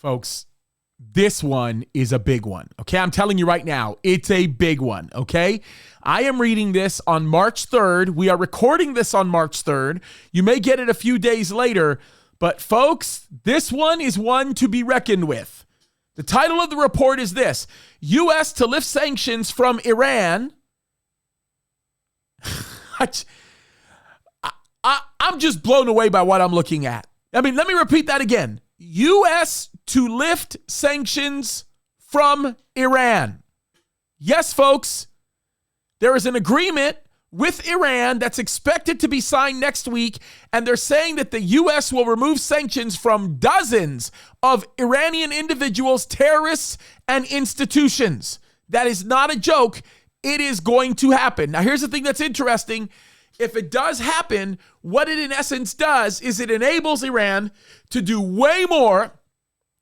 Folks, this one is a big one, okay? I'm telling you right now, it's a big one, okay? I am reading this on March 3rd. We are recording this on March 3rd. You may get it a few days later, but folks, this one is one to be reckoned with. The title of the report is this: U.S. to lift sanctions from Iran. I'm just blown away by what I'm looking at. Let me repeat that again. U.S. to lift sanctions from Iran. Yes, folks, there is an agreement with Iran that's expected to be signed next week, and they're saying that the U.S. will remove sanctions from dozens of Iranian individuals, terrorists, and institutions. That is not a joke. It is going to happen. Now, here's the thing that's interesting. If it does happen, what it in essence does is it enables Iran to do way more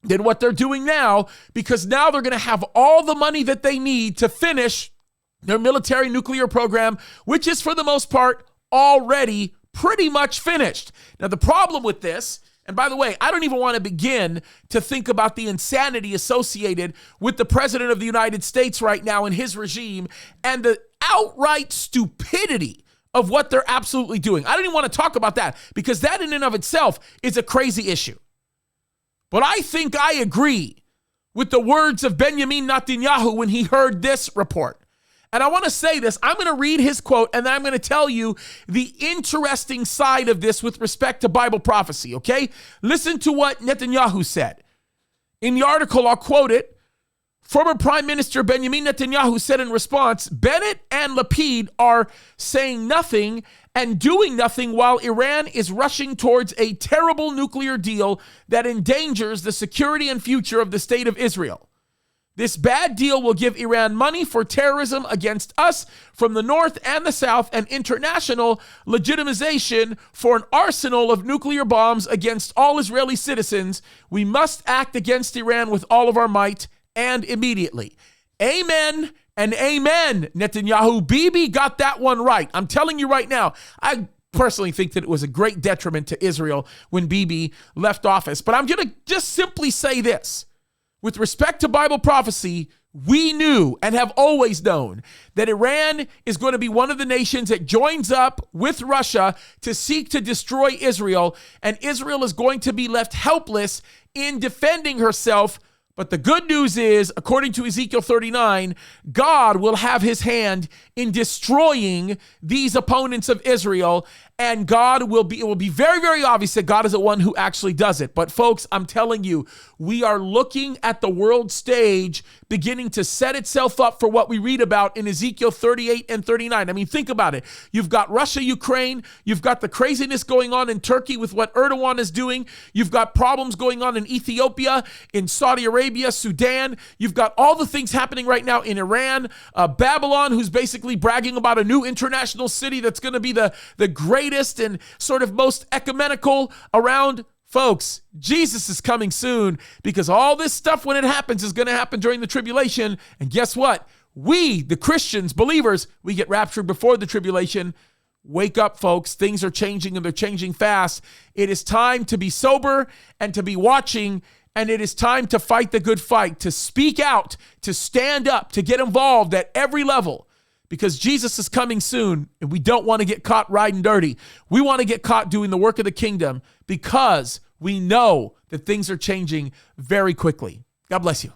than what they're doing now, because now they're going to have all the money that they need to finish their military nuclear program, which is for the most part already pretty much finished. Now, the problem with this, and by the way, I don't even want to begin to think about the insanity associated with the president of the United States right now and his regime and the outright stupidity of what they're absolutely doing. I don't even want to talk about that, because that in and of itself is a crazy issue. But I think I agree with the words of Benjamin Netanyahu when he heard this report. And I want to say this. I'm going to read his quote, and then I'm going to tell you the interesting side of this with respect to Bible prophecy, okay? Listen to what Netanyahu said. In the article, I'll quote it. Former Prime Minister Benjamin Netanyahu said in response, Bennett and Lapid are saying nothing and doing nothing while Iran is rushing towards a terrible nuclear deal that endangers the security and future of the state of Israel. This bad deal will give Iran money for terrorism against us from the north and the south, and international legitimization for an arsenal of nuclear bombs against all Israeli citizens. We must act against Iran with all of our might and immediately. Amen and amen, Netanyahu. Bibi got that one right. I'm telling you right now, I personally think that it was a great detriment to Israel when Bibi left office. But I'm going to just simply say this. With respect to Bible prophecy, we knew and have always known that Iran is going to be one of the nations that joins up with Russia to seek to destroy Israel, and Israel is going to be left helpless in defending herself. But the good news is, according to Ezekiel 39, God will have his hand in destroying these opponents of Israel, and it will be very, very obvious that God is the one who actually does it. But folks, I'm telling you, we are looking at the world stage beginning to set itself up for what we read about in Ezekiel 38 and 39. I mean, think about it. You've got Russia, Ukraine. You've got the craziness going on in Turkey with what Erdogan is doing. You've got problems going on in Ethiopia, in Saudi Arabia, Sudan. You've got all the things happening right now in Iran. Babylon, who's basically bragging about a new international city that's going to be the greatest and sort of most ecumenical around. Folks, Jesus is coming soon, because all this stuff, when it happens, is going to happen during the tribulation. And guess what? We, the Christians, believers, we get raptured before the tribulation. Wake up, folks. Things are changing, and they're changing fast. It is time to be sober and to be watching, and it is time to fight the good fight, to speak out, to stand up, to get involved at every level. Because Jesus is coming soon, and we don't want to get caught riding dirty. We want to get caught doing the work of the kingdom, because we know that things are changing very quickly. God bless you.